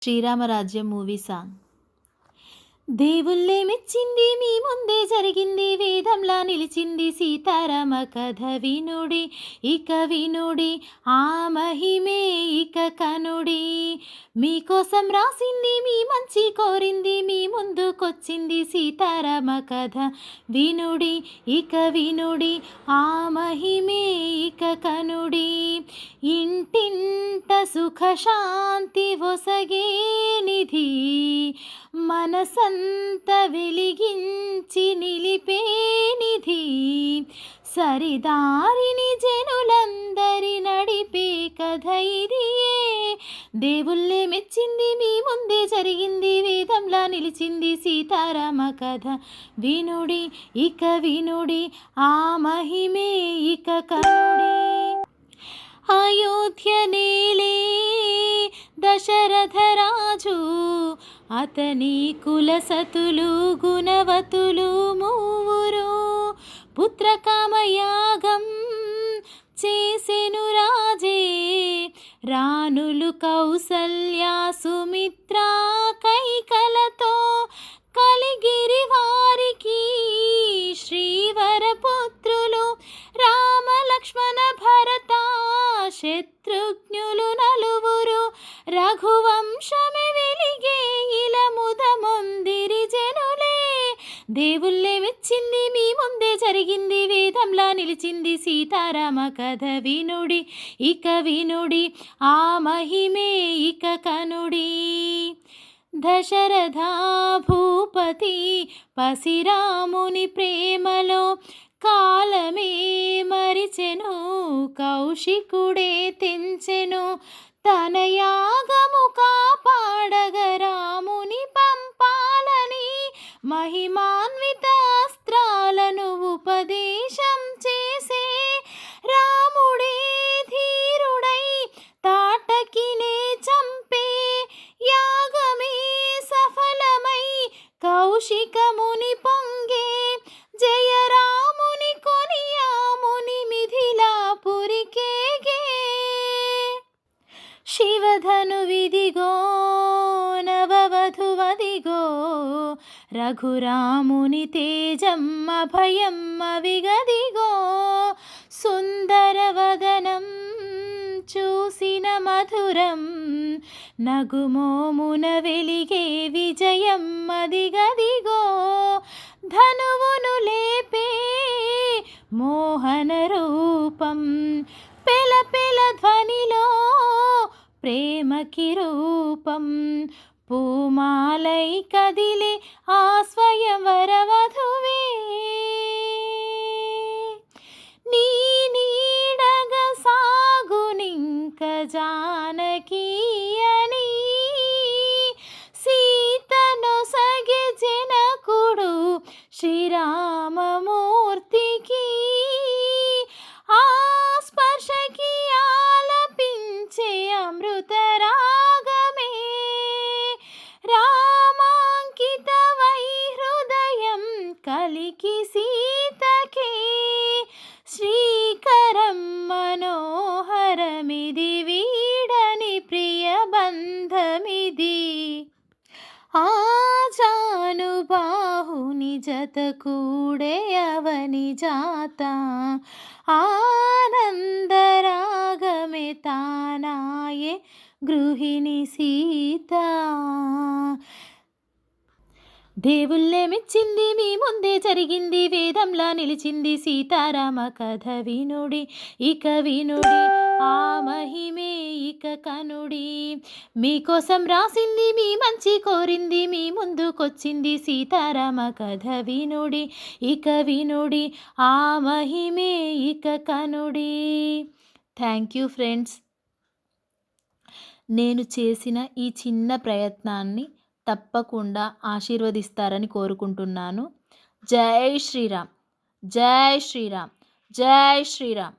Sri Rama Rajyam movie song. దేవుళ్ళే మెచ్చింది మీ ముందే జరిగింది, వేదంలా నిలిచింది సీతారామ కథ వినుడి, ఇక వినుడి, ఆ మహిమే ఇక కనుడి. మీకోసం రాసింది, మీ మంచి కోరింది, మీ ముందుకొచ్చింది సీతారామ కథ వినుడి, ఇక వినుడి, ఆ మహిమే ఇక కనుడి. ఇంటింట సుఖశాంతి ఒసగే నిధి, మనసంత వెలిగించి నిలిపే నిధి, సరిదారిని జనులందరి నడిపే కథ ఇదియే. దేవుళ్ళే మెచ్చింది, మీ ముందే జరిగింది, వేదంలా నిలిచింది సీతారామ కథ వినుడి, ఇక వినుడి, ఆ మహిమే ఇక కనుడి. అయోధ్య నేలే దశరథ రాజు, అతని కులసతులు గుణవతులు మూవురు, పుత్రకామయాగం చేసెను రాజే. రాణులు కౌసల్య సుమిత్ర కైకలతో కలిగిరి వారికి శ్రీవర పుత్రులు, రామ లక్ష్మణ భరత శత్రుఘ్నులు నలువురు, రఘువంశమే వెలిగే ఇలా ముదమొందిరి జనులే. దేవుళ్ళే మెచ్చింది, మీ ముందే జరిగింది, వేదంలా నిలిచింది సీతారామ కథ వినుడి, ఇక వినుడి, ఆ మహిమే ఇక కనుడి. దశరథ భూపతి పసిరాముని ప్రేమలో కాలమే మరిచెను, కౌశికుడే తెంచెను తన యాగము కాపాడగ రాముని పంపాలని, మహిమాన్విత అస్త్రాలను ఉపదేశం చేసే రాముడే ధీరుడై తాటకినే చంపే, యాగమే సఫలమై కౌశికముని పొంగే, జయరాముని కొనియాముని మిథిలాపురికేగే. శివధను విదిగో నవవధువదిగో, రఘురాముని తేజం అభయం అవిగదిగో, సుందరవదనం చూసిన మధురం, నగుమోమున వెలిగే విజయం అదిగదిగో, ధనువును లేపే మోహన రూపం, పెల పెల ధ్వనిలో ప్రేమకి రూపం, పూమాలై కదిలే ఆ స్వయంవర వధువే. నీ నీడగ సాగునింక జానకి అని, సీతను సగె జనకుడు శ్రీరామమూర్తికి, ఆ స్పర్శకి ఆలపించే అమృత రాగమే, రామాంకిత వై హృదయం కలికి సీతకే, శ్రీకరం మనోహరమిది వీడని ప్రియ బంధమిది, ఆ జానుబాహుని జత కూడే అవని జాత, ఆనందరాగమే తానాయే గృహిణి సీత. దేవుళ్ళే మెచ్చింది, మీ ముందే జరిగింది, వేదంలా నిలిచింది సీతారామ కథ వినుడి, ఇక వినుడి, ఆ మహిమే ఇక కనుడి. మీకోసం రాసింది, మీ మంచి కోరింది, మీ ముందుకొచ్చింది సీతారామ కథ వినుడి, ఇక వినుడి, ఆ మహిమే ఇక కనుడి. Thank you friends. నేను చేసిన ఈ చిన్న ప్రయత్నాన్ని తప్పకుండా ఆశీర్వదిస్తారని కోరుకుంటున్నాను. జై శ్రీరామ్, జై శ్రీరామ్, జై శ్రీరామ్.